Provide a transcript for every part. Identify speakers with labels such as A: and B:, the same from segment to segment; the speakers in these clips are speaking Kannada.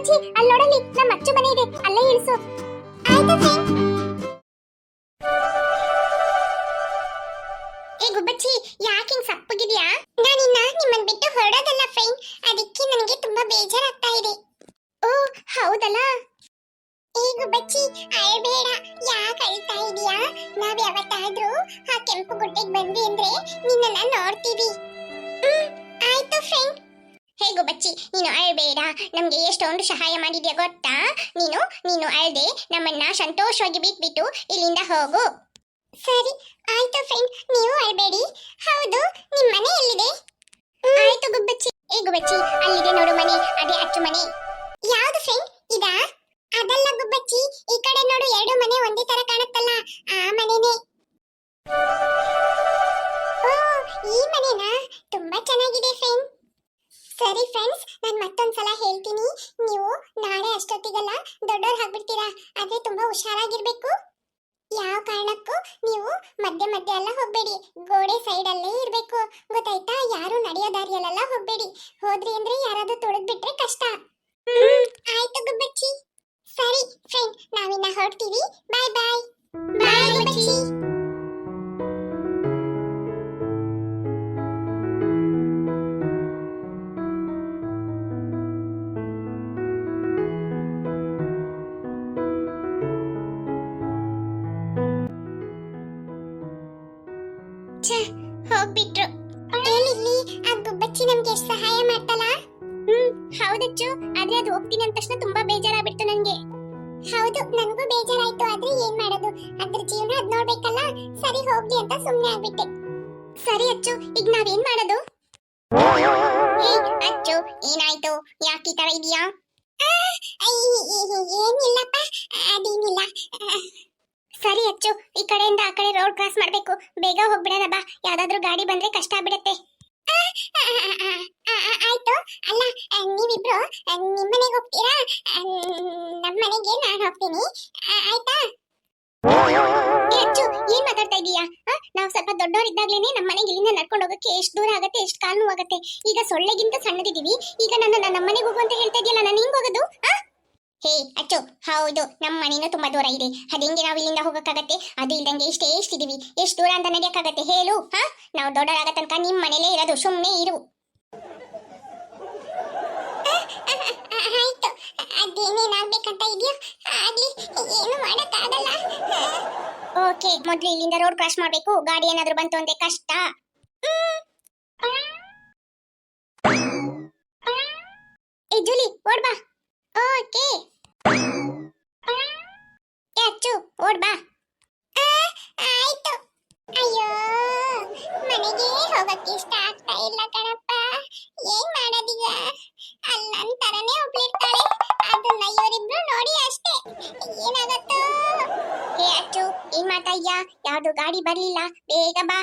A: ಗುಬ್ಬಚ್ಚಿ ಅಲ್ಲಿ ನೋಡಲಿ ನಮ್ಮ ಅಚ್ಚು ಮನೆ ಇದೆ, ಅಲ್ಲೇ ಇಳಿಸು. ಆಯ್ತು ಏ ಗುಬ್ಬಚ್ಚಿ, ಯಾಕೆ ಹಿಂಗ್ ಸಪ್ಪಗಿದ್ಯಾ? ನಾನಿನ್ನ ನಿಮ್ಮನ್ ಬಿಟ್ಟು ಹೊರಡೋದಲ್ಲ ಫ್ರೆಂಡ್, ಅದಕ್ಕೆ ನನಗೆ ತುಂಬಾ ಬೇಜಾರಾಗ್ತಾ ಇದೆ. ಓ ಹೌದಲ್ಲ. ಏ ಗುಬ್ಬಚ್ಚಿ ಅಳಬೇಡ, ಯಾಕೆ ಅಳ್ತಾ ಇದೀಯಾ? ನಾವ್ ಯಾವತ್ತಾದ್ರೂ ಆ ಕೆಂಪು ಗುಡ್ಡೆಗೆ ಬಂದ್ವಿ ಅಂದ್ರೆ ನಿನ್ನನ್ನ ನೋಡ್ತೀವಿ. ಆಯ್ತು ಫ್ರೆಂಡ್. ಹೇ ಗುಬ್ಬಚ್ಚಿ, ನೀನು ಅಳಬೇಡ, ನಮ್ಗೆ ಎಷ್ಟೊಂದು ಸಹಾಯ ಮಾಡಿದ್ಯಾ ಗೊತ್ತಾ? ನೀನು ಅಳದೆ ನಮ್ಮನ್ನ ಸಂತೋಷವಾಗಿ ಬಿಟ್ಬಿಟ್ಟು ಇಲ್ಲಿಂದ ಹೋಗು. ಸರಿ ಆಯ್ತು ಫ್ರೆಂಡ್, ನೀವು ಅಳಬೇಡಿ. ಹೌದು, ನಿಮ್ ಮನೆ ಎಲ್ಲಿದೆ? ಆಯ್ತು ಗುಬ್ಬಚ್ಚಿ. ಏ ಗುಬ್ಬಚ್ಚಿ, ಅಲ್ಲಿದೆ ನೋಡು ಮನೆ, ಅದೇ ಅಚ್ಚು ಮನೆ. ಯಾವ್ದು ಫ್ರೆಂಡ್? ಇದಾ? ಅದಲ್ಲ ಗುಬ್ಬಚ್ಚಿ, ಈ ಕಡೆ ನೋಡು, ಎರಡು ಮನೆ ಒಂದೇ ತರ ಕಾಣುತ್ತಲ್ಲ, ಆ ಮನೆನೇ. ಓ ಈ ಮನೆನಾ? ತುಂಬಾ ಚೆನ್ನಾಗಿದೆ ಫ್ರೆಂಡ್. ಸರಿ ಫ್ರೆಂಡ್ಸ್, ನಾನು ಮತ್ತೊಂದ್ಸಲ ಹೇಳ್ತೀನಿ, ನೀವು ನಾಳೆ ಅಷ್ಟೊತ್ತಿಗೆಲ್ಲ ದೊಡ್ಡೋರ್ ಆಗ್ಬಿಡ್ತೀರಾ, ಆದ್ರೆ ತುಂಬಾ ಹುಷಾರಾಗಿರ್ಬೇಕು. ಯಾವ ಕಾರಣಕ್ಕೂ ನೀವು ಮಧ್ಯೆ ಎಲ್ಲ ಹೋಗ್ಬೇಡಿ, ಗೋಡೆ ಸೈಡ್ ಅಲ್ಲೇ ಇರ್ಬೇಕು, ಗೊತ್ತಾಯ್ತಾ? ಯಾರು ನಡೆಯೋ ದಾರಿಯಲ್ಲೆಲ್ಲ ಹೋಗ್ಬೇಡಿ, ಹೋದ್ರಿ ಅಂದ್ರೆ ಯಾರಾದ್ರೂ ತೊಳೆದ್ ಬಿಟ್ರೆ ಕಷ್ಟ. ಆಯ್ತು ಗುಬ್ಬಚ್ಚಿ. ಸರಿ ಫ್ರೆಂಡ್, ನಾವಿನ್ನ ಹೊರಡ್ತೀವಿ. ಬಾಯ್ ಬಾಯ್. ಬಾಯ್ ಗುಬ್ಬಚ್ಚಿ. ಹೋಗ್ಬಿಟ್ರು. ಏನಿಲ್ಲಿ ಆ ಗುಬ್ಬಚ್ಚಿ ನಮ್ಗೆ ಎಷ್ಟು ಸಹಾಯ ಮಾಡ್ತಲ್ಲ. ಹೌದಚ್ಚು, ಆದ್ರೆ ಅದು ಹೋಗ್ತೀನಿ ಅಂದ ತಕ್ಷಣ ತುಂಬಾ ಬೇಜಾರಾಗ್ಬಿಡ್ತು ನನ್ಗೆ. ಹೌದು, ನನಗೂ ಬೇಜಾರಾಯ್ತು, ಆದ್ರೆ ಏನ್ ಮಾಡೋದು, ಅದ್ರ ಜೀವನ ಅದ್ ನೋಡ್ಬೇಕಲ್ಲ. ಸರಿ ಹೋಗ್ಲಿ ಅಂತ ಸುಮ್ನೆ ಆಗ್ಬಿಟ್ಟೆ. ಸರಿ ಅಚ್ಚು, ಈಗ ನಾವೇನ್ ಮಾಡೋದು? ಅಚ್ಚು ಏನಾಯ್ತು, ಯಾಕೆ ಈ ತರ ಇದೀಯಾ? ಏನಿಲ್ಲಪ್ಪ, ಅದೇನಿಲ್ಲ. ಸರಿ ಅಚ್ಚು, ಈ ಕಡೆಯಿಂದ ಆ ಕಡೆ ರೋಡ್ ಕ್ರಾಸ್ ಮಾಡ್ಬೇಕು, ಬೇಗ ಹೋಗ್ಬಿಡೋಣ ಬಾ, ಯಾವ್ದಾದ್ರು ಗಾಡಿ ಬಂದ್ರೆ ಕಷ್ಟ ಆಗ್ಬಿಡತ್ತೆ. ಆಯ್ತು. ಅಲ್ಲ ನೀವಿಬ್ರು ನಿಮ್ಮನೆಗೆ ಹೋಗ್ತೀರಾ? ನಮ್ಮ ಮನೆಗೆ ನಾನು ಹೋಗ್ತೀನಿ, ಆಯ್ತಾ? ಅಚ್ಚು ಏನ್ ಮಾತಾಡ್ತಾ ಇದೀಯಾ? ನಾವು ಸ್ವಲ್ಪ ದೊಡ್ಡವರಿದ್ದಾಗ್ಲೇನೆ ನಮ್ಮ ಮನೆಗೆ ಇಲ್ಲಿಂದ ನಡ್ಕೊಂಡು ಹೋಗಕ್ಕೆ ಎಷ್ಟು ದೂರ ಆಗತ್ತೆ, ಎಷ್ಟು ಕಾಲು ನೋವಾಗತ್ತೆ. ಈಗ ಸೊಳ್ಳೆಗಿಂತ ಸಣ್ಣದಿದ್ದೀವಿ, ಈಗ ನನ್ನ ನಮ್ಮ ಮನೆಗೆ ಹೋಗು ಅಂತ ಹೇಳ್ತಾ ಇದೆಯಲ್ಲ, ನಾನು ಹಿಂಗ್ ಹೋಗೋದು? ಹೇ ಅಚ್ಚು, ಹೌದು, ನಮ್ಮ ಮನೇನು ತುಂಬಾ ದೂರ ಇದೆ, ಅದೇಂಗೆ ನಾವು ಇಲ್ಲಿಂದ ಹೋಗಕ್ಕಾಗತ್ತೆ? ಅದು ಇಲ್ದಂಗೆ ಎಷ್ಟಿದೀವಿ, ಎಷ್ಟು ದೂರ ಅಂತ ನಡೆಯಕ್ಕಾಗತ್ತೆ ಹೇಳು? ನಾವು ದೊಡ್ಡವರಾಗ ತನಕ ನಿಮ್ ಮನೇಲೇ ಇರೋದು, ಸುಮ್ಮನೆ ಇರು. ಆಯ್ತು, ಅದೇನೇನಾಗ್ಬೇಕಂತ ಇದೆಯೋ ಆಗ್ಲಿ, ಏನು ಮಾಡಕ್ಕಾಗಲ್ಲ. ಓಕೆ, ಮೊದ್ಲು ಇಲ್ಲಿಂದ ರೋಡ್ ಕ್ರಾಸ್ ಮಾಡ್ಬೇಕು, ಗಾಡಿ ಏನಾದ್ರೂ ಬಂತು ಅಂದ್ರೆ ಕಷ್ಟ. ಏ ಜೂಲಿ, ಓಡ್ಬಾ. ಓಕೆ ಅಚ್ಚು, ಓಡ್ಬಾ. ಆಯ್ತು. ಅಯ್ಯೋ, ಮನೆಗೆ ಹೋಗಕ್ಕೆ ಇಷ್ಟ ಆಗ್ತಾ ಇಲ್ಲ ಕಣಪ್ಪ, ಏನ್ ಮಾಡೋದೀಗ? ಅಲ್ಲಿ ನನ್ ತರನೇ ಒಬ್ಳಿರ್ತಾಳೆ, ಅದನ್ನ ಇವರಿಬ್ರು ನೋಡಿ ಅಷ್ಟೇ, ಏನಾಗತ್ತೋ? ಹೇ ಅಚ್ಚು, ಏನ್ ಮಾಡ್ತಾ ಇದ್ಯಾ? ಯಾವ್ದು ಗಾಡಿ ಬರ್ಲಿಲ್ಲ, ಬೇಗ ಬಾ.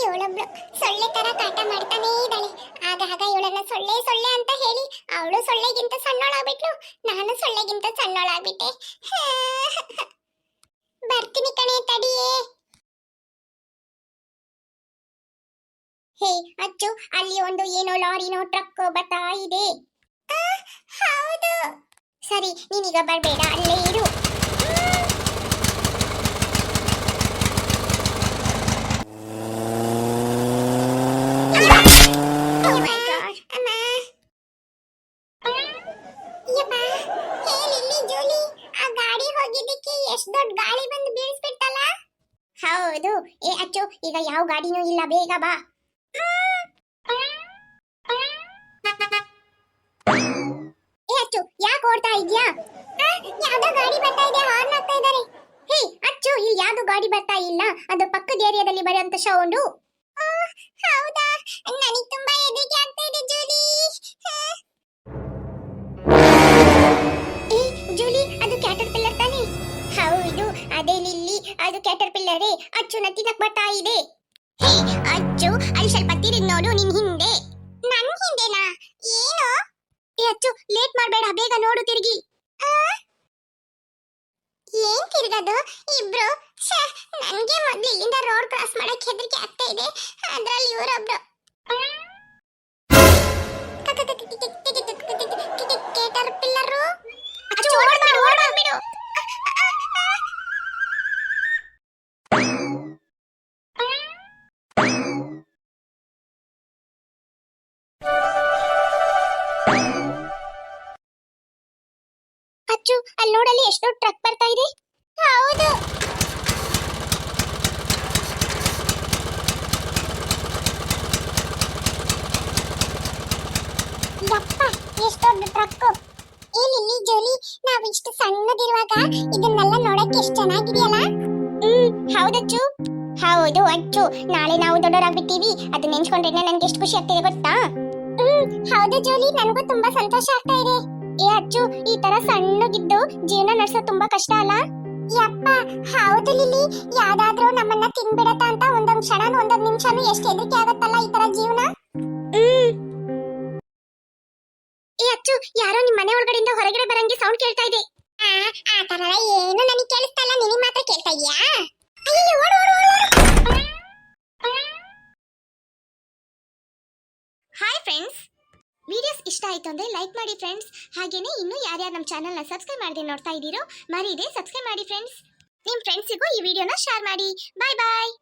A: ಇವಳೊಬ್ಳು ಸೊಳ್ಳೆ ತರ ಕಾಟ ಮಾಡ್ತಾನೇ ಇದ್ದಾಳೆ, ಆಗಾಗ ಇವಳನ್ನ ಸೊಳ್ಳೆ ಸೊಳ್ಳೆ ಅಂತ ಹೇಳಿ ಅವಳು ಸೊಳ್ಳೆಗಿಂತ ಸಣ್ಣೋಳಾಗ್ಬಿಟ್ಲು, ನಾನು ಸೊಳ್ಳೆಗಿಂತ ಸಣ್ಣೋಳಾಗ್ಬಿಟ್ಟೆ. ಬರ್ತೀನಿ ಕಣೆ, ತಡಿಯೇ. ಹೇ ಅಚ್ಚು, ಅಲ್ಲಿ ಒಂದು ಏನೋ ಲಾರಿನೋ ಟ್ರಕ್ ಬರ್ತಾ ಇದೆ. ಹೌದು. ಸರಿ, ನೀನೀಗ ಬರ್ಬೇಡ, ಅಲ್ಲೇ ಇರು. ಹೌದು. ಏ ಅಚ್ಚು, ಈಗ ಯಾವ ಗಾಡಿನೂ ಇಲ್ಲ, ಬೇಗ ಬಾ. ಏ ಅಚ್ಚು, ಯಾಕೆ ಓಡ್ತಾ ಇದ್ಯಾ? ಯಾವ್ದೋ ಗಾಡಿ ಬರ್ತಾ ಇದೆ, ಹಾರ್ನ್ ಆಗ್ತಾ ಇದ್ದಾರೆ. ಹೇ ಅಚ್ಚು, ಇಲ್ಲಿ ಯಾವ್ದು ಗಾಡಿ ಬರ್ತಾ ಇಲ್ಲ, ಅದು ಪಕ್ಕದ ಏರಿಯಾದಲ್ಲಿ ಬರುವಂತ ಸೌಂಡು. ಹೌದಾ? ನನಗೆ ತುಂಬಾ ಹೆದರಿಕೆ ಆಗ್ತಾ ಇದೆ ಜೂಲಿ. ಏ ಜೂಲಿ, ಅದು ಕ್ಯಾಟರ್ ಪಿಲ್ಲರ್ ತಾನೆ? ಹೌದು, ಅದೇ ಲಿಲ್ಲಿ, ಅದು ಕ್ಯಾಟರ್ ಪಿಲ್ಲರೇ, ಅಚ್ಚುನ ತಿನ್ನಕ್ ಬರ್ತಾ ಇದೆ. ಹೇ ಅಚ್ಚು, ಅಲ್ಲಿ ಸ್ವಲ್ಪ ತಿರುಗಿ ನೋಡು, ನಿನ್ ಹಿಂದೆ. ನನ್ ಹಿಂದೆನಾ? ಏನು? ಏ ಅಚ್ಚು, ಲೇಟ್ ಮಾಡ್ಬೇಡ, ಬೇಗ ನೋಡು, ತಿರುಗಿ. ಏನ್ ತಿರುಗದು ಇಬ್ರು? ನನ್ಗೆ ಮೊದ್ಲು ಇಲ್ಲಿಂದ ರೋಡ್ ಕ್ರಾಸ್ ಮಾಡಕ್ ಹೆದರಿಕೆ ಆಗ್ತಾ ಇದೆ, ಅದ್ರಲ್ಲಿ ಇವರೊಬ್ರು. ಕೇಟರ್ ಪಿಲ್ಲರು ಅಚ್ಚು ಅಲ್ಲಿ ನೋಡಲ್ಲಿ ಎಷ್ಟು ಟ್ರಕ್ ಬರ್ತಾ ಇದೆ. ಹೌದು. ಯಪ್ಪ ಎಷ್ಟು ದೊಡ್ಡ ಟ್ರಕ್. ಏನಿಲ್ಲಿ ಜೋಲಿ, ನಾವು ಇಷ್ಟು ಸಣ್ಣದಿರುವಾಗ ಇದನ್ನೆಲ್ಲ ನೋಡಕ್ಕೆ ಎಷ್ಟು ಚೆನ್ನಾಗಿದೆಯಲ್ಲ. ಹೌದಚ್ಚು. ಹೌದು ಅಚ್ಚು, ನಾಳೆ ನಾವು ದೊಡ್ಡವರಾಗ್ಬಿಟ್ಟಿವಿ. ಅದನ್ನ ನೆನ್ಸ್ಕೊಂಡ್ರೆ ನನ್ಗೆ ಎಷ್ಟು ಖುಷಿ ಆಗ್ತಿದೆ ಗೊತ್ತಾ? ಹೌದು ಜೋಲಿ, ನನಗೂ ತುಂಬಾ ಸಂತೋಷ ಆಗ್ತಾ ಇದೆ. ಏ ಅಚ್ಚು, ಈ ತರ ಸಣ್ಣಗಿದ್ದು ಜೀವನ ನಡೆಸೋದು ತುಂಬಾ ಕಷ್ಟ ಅಲ್ಲ? ಯಪ್ಪ ಹೌದು ಲಿಲಿ, ಯಾವ್ದಾದ್ರೂ ನಮ್ಮನ್ನ ತಿನ್ಬಿಡತ್ತ ಅಂತ ಒಂದೊಂದ್ ಕ್ಷಣನೂ ಒಂದೊಂದ್ ನಿಮಿಷನೂ ಎಷ್ಟು ಹೆದರಿಕೆ ಆಗತ್ತಲ್ಲ ಈ ತರ ಜೀವನ. ಏ ಅಚ್ಚು, ಯಾರೋ ನಿಮ್ ಮನೆ ಒಳಗಡೆಯಿಂದ ಹೊರಗಡೆ ಬರಂಗೆ ಸೌಂಡ್ ಕೇಳ್ತಾ ಇದೆ. ಆ ತರ ಏನು ನನಗೆ ಕೇಳಿಸ್ತಾ ಇಲ್ಲ, ನಿನಗೆ ಮಾತ್ರ ಕೇಳ್ತಾ ಇದೆಯಾ? ಅಯ್ಯೋ ಓಡು ಓಡು ಓಡು. ಹಾಯ್ ಫ್ರೆಂಡ್ಸ್, ವಿಡಿಯೋಸ್ ಇಷ್ಟ ಆಯ್ತು ಅಂದ್ರೆ ಲೈಕ್ ಮಾಡಿ ಫ್ರೆಂಡ್ಸ್. ಹಾಗೇನೇ ಇನ್ನೂ ಯಾರ್ಯಾರು ನಮ್ಮ ಚಾನೆಲ್ನ ಸಬ್ಸ್ಕ್ರೈಬ್ ಮಾಡದೆ ನೋಡ್ತಾ ಇದ್ದೀರೋ ಮರೀದೆ ಸಬ್ಸ್ಕ್ರೈಬ್ ಮಾಡಿ ಫ್ರೆಂಡ್ಸ್. ನಿಮ್ಮ ಫ್ರೆಂಡ್ಸಿಗೂ ಈ ವಿಡಿಯೋನ ಶೇರ್ ಮಾಡಿ. ಬಾಯ್ ಬಾಯ್.